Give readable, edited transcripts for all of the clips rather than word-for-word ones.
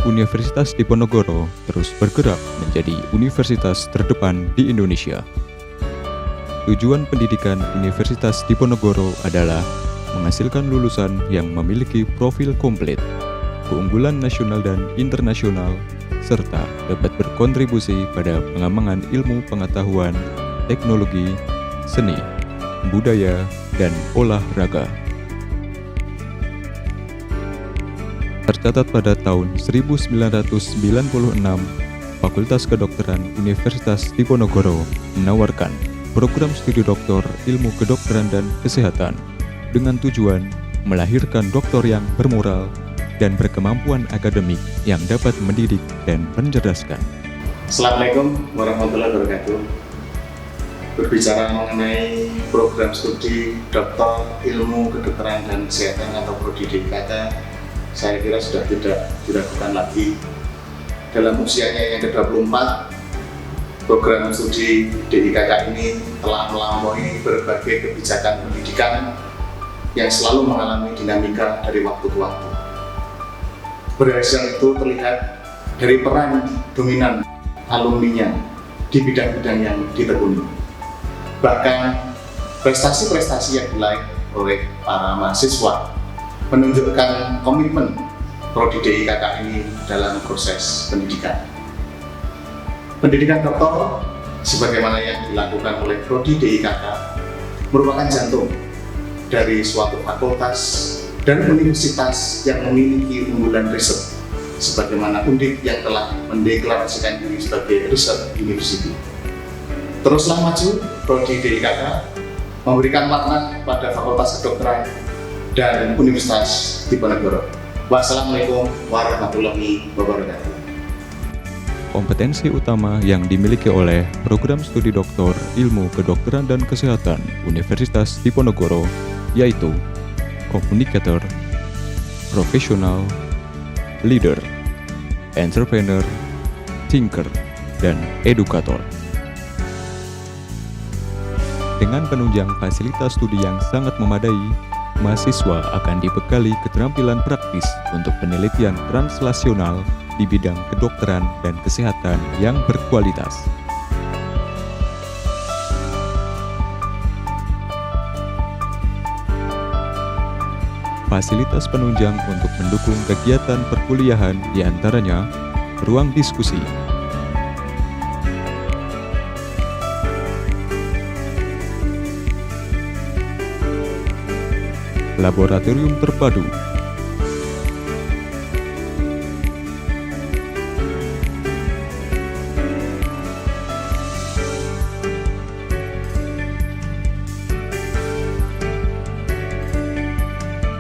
Universitas Diponegoro terus bergerak menjadi universitas terdepan di Indonesia. Tujuan pendidikan Universitas Diponegoro adalah menghasilkan lulusan yang memiliki profil komplit, keunggulan nasional dan internasional, serta dapat berkontribusi pada pengembangan ilmu pengetahuan, teknologi, seni, budaya, dan olahraga. Tercatat pada tahun 1996, Fakultas Kedokteran Universitas Diponegoro menawarkan program studi doktor ilmu kedokteran dan kesehatan dengan tujuan melahirkan doktor yang bermoral dan berkemampuan akademik yang dapat mendidik dan mencerdaskan. Assalamualaikum warahmatullahi wabarakatuh. Berbicara mengenai program studi doktor ilmu kedokteran dan kesehatan atau Prodi DIKK, saya kira sudah tidak diragukan lagi. Dalam usianya yang ke-24, program studi DIKK ini telah melampaui berbagai kebijakan pendidikan yang selalu mengalami dinamika dari waktu ke waktu. Berhasil itu terlihat dari peran dominan alumninya di bidang-bidang yang ditekuni. Bahkan prestasi-prestasi yang diraih oleh para mahasiswa menunjukkan komitmen Prodi DIKK ini dalam proses pendidikan. Pendidikan doktor, sebagaimana yang dilakukan oleh Prodi DIKK, merupakan jantung dari suatu fakultas dan universitas yang memiliki unggulan riset, sebagaimana Undip yang telah mendeklarasikan diri sebagai Research University. Teruslah maju, Prodi DIKK memberikan makna pada Fakultas Kedokteran dan Universitas Diponegoro. Wassalamualaikum warahmatullahi wabarakatuh. Kompetensi utama yang dimiliki oleh program studi doktor ilmu kedokteran dan kesehatan Universitas Diponegoro yaitu communicator, profesional, leader, entrepreneur, thinker, dan edukator. Dengan penunjang fasilitas studi yang sangat memadai, mahasiswa akan dibekali keterampilan praktis untuk penelitian translasional di bidang kedokteran dan kesehatan yang berkualitas. Fasilitas penunjang untuk mendukung kegiatan perkuliahan diantaranya ruang diskusi, laboratorium terpadu,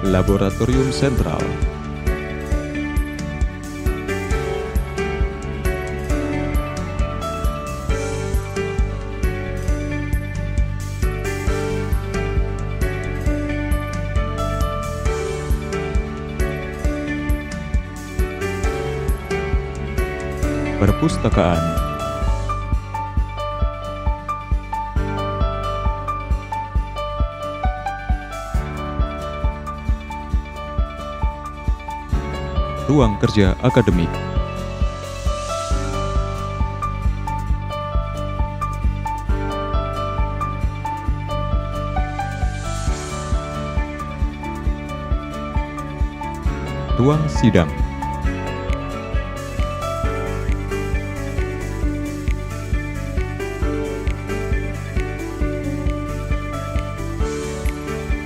laboratorium sentral, perpustakaan, ruang kerja akademik, ruang sidang,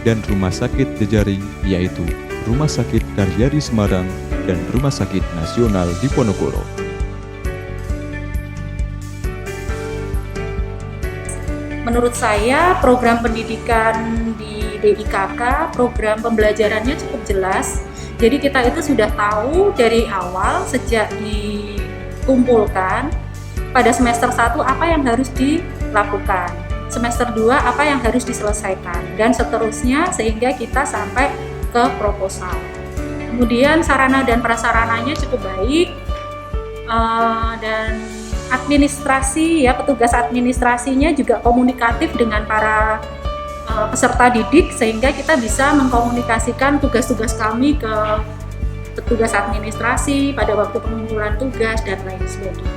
dan rumah sakit jejaring yaitu Rumah Sakit Karyadi Semarang dan Rumah Sakit Nasional Diponegoro. Menurut saya program pendidikan di DIKK, program pembelajarannya cukup jelas. Jadi kita itu sudah tahu dari awal sejak dikumpulkan pada semester 1 apa yang harus dilakukan, semester 2 apa yang harus diselesaikan, dan seterusnya sehingga kita sampai ke proposal. Kemudian sarana dan prasarananya cukup baik, dan administrasi ya, petugas administrasinya juga komunikatif dengan para peserta didik sehingga kita bisa mengkomunikasikan tugas-tugas kami ke petugas administrasi pada waktu pengumpulan tugas dan lain sebagainya.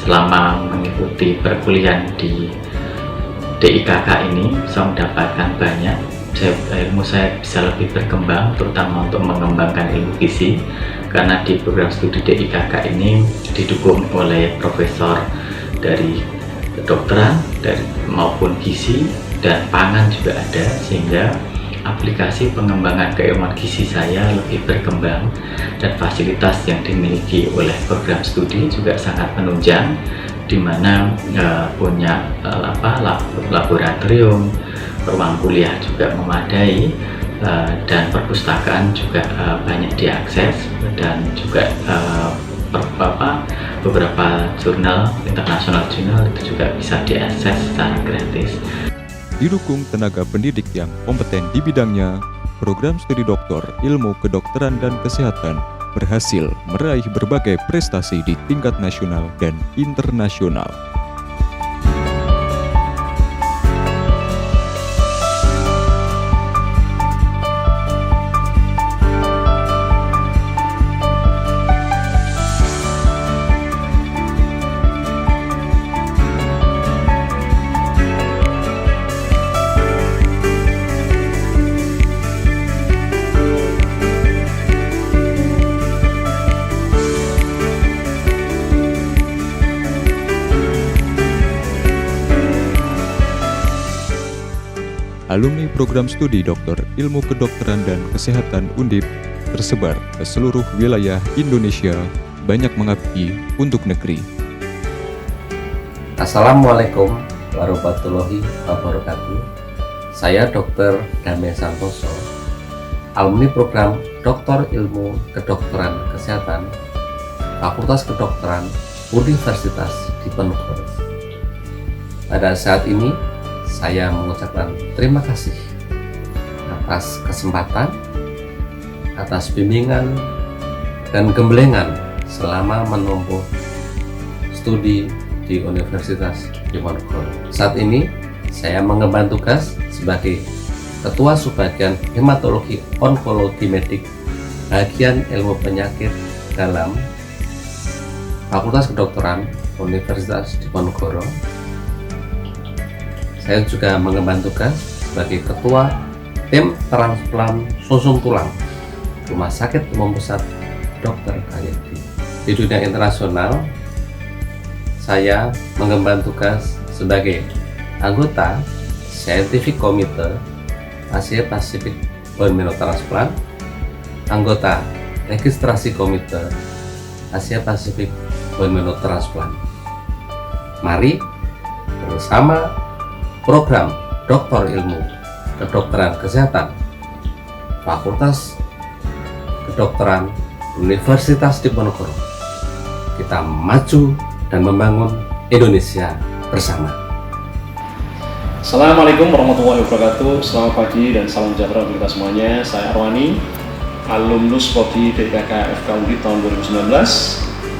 Selama mengikuti perkuliahan di DIKK ini, saya mendapatkan banyak. Ilmu saya bisa lebih berkembang, terutama untuk mengembangkan ilmu gizi, karena di program studi DIKK ini didukung oleh profesor dari kedokteran maupun gizi dan pangan juga ada, sehingga aplikasi pengembangan keilmuan gizi saya lebih berkembang, dan fasilitas yang dimiliki oleh program studi juga sangat menunjang, di mana punya laboratorium, ruang kuliah juga memadai, dan perpustakaan juga banyak diakses, dan juga beberapa jurnal internasional itu juga bisa diakses secara gratis. Didukung tenaga pendidik yang kompeten di bidangnya, program studi doktor ilmu kedokteran dan kesehatan berhasil meraih berbagai prestasi di tingkat nasional dan internasional. Alumni program studi Doktor Ilmu Kedokteran dan Kesehatan Undip tersebar ke seluruh wilayah Indonesia, banyak mengabdi untuk negeri. Assalamualaikum warahmatullahi wabarakatuh. Saya Dr. Damai Santoso, alumni program Doktor Ilmu Kedokteran Kesehatan Fakultas Kedokteran Universitas Diponegoro. Pada saat ini saya mengucapkan terima kasih atas kesempatan, atas bimbingan dan gembelengan selama menempuh studi di Universitas Diponegoro. Saat ini saya mengemban tugas sebagai Ketua Subbagian Hematologi Onkologi Medik Bagian Ilmu Penyakit Dalam Fakultas Kedokteran Universitas Diponegoro. Saya juga mengemban tugas sebagai Ketua Tim Transplant Sum Tulang Rumah Sakit Umum Pusat Dr. Karyadi. Di dunia internasional, saya mengemban tugas sebagai anggota Scientific Committee Asia Pacific Bone Marrow Transplant, anggota Registrasi Komite Asia Pacific Bone Marrow Transplant. Mari bersama program Doktor Ilmu Kedokteran Kesehatan Fakultas Kedokteran Universitas Diponegoro, kita maju dan membangun Indonesia bersama. Assalamualaikum warahmatullahi wabarakatuh. Selamat pagi dan salam sejahtera untuk kita semuanya. Saya Arwani, alumnus Prodi DIKK FKUI tahun 2019.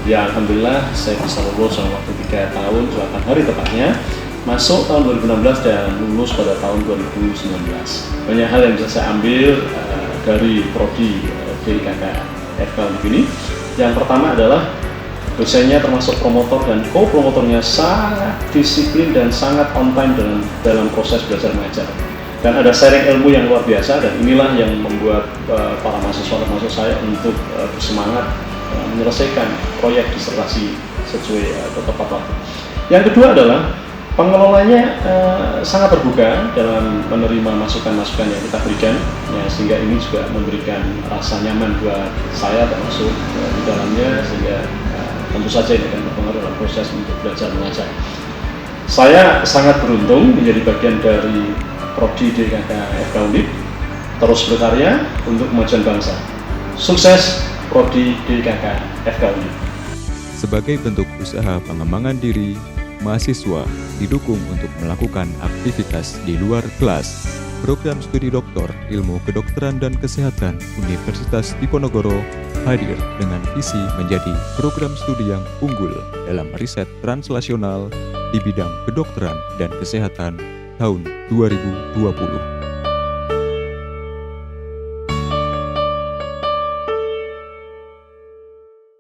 Ya, alhamdulillah saya bisa lulus dalam waktu 3 tahun, 8 hari tepatnya. Masuk tahun 2016 dan lulus pada tahun 2019. Banyak hal yang bisa saya ambil dari Prodi DIKK FKUI ini. Yang pertama adalah dosennya termasuk promotor dan co-promotornya sangat disiplin dan sangat on time dalam proses belajar mengajar. Dan ada sharing ilmu yang luar biasa, dan inilah yang membuat para mahasiswa termasuk saya untuk bersemangat menyelesaikan proyek disertasi sesuai tepat waktu. Yang kedua adalah pengelolanya sangat terbuka dalam menerima masukan-masukan yang kita berikan, ya, sehingga ini juga memberikan rasa nyaman buat saya termasuk di dalamnya, sehingga tentu saja ini akan berpengaruh dalam proses untuk belajar mengajar. Saya sangat beruntung menjadi bagian dari Prodi DIKK FKUI, terus berkarya untuk kemajuan bangsa. Sukses Prodi DIKK FKUI. Sebagai bentuk usaha pengembangan diri, mahasiswa didukung untuk melakukan aktivitas di luar kelas. Program studi Doktor Ilmu Kedokteran dan Kesehatan Universitas Diponegoro hadir dengan visi menjadi program studi yang unggul dalam riset translasional di bidang kedokteran dan kesehatan tahun 2020.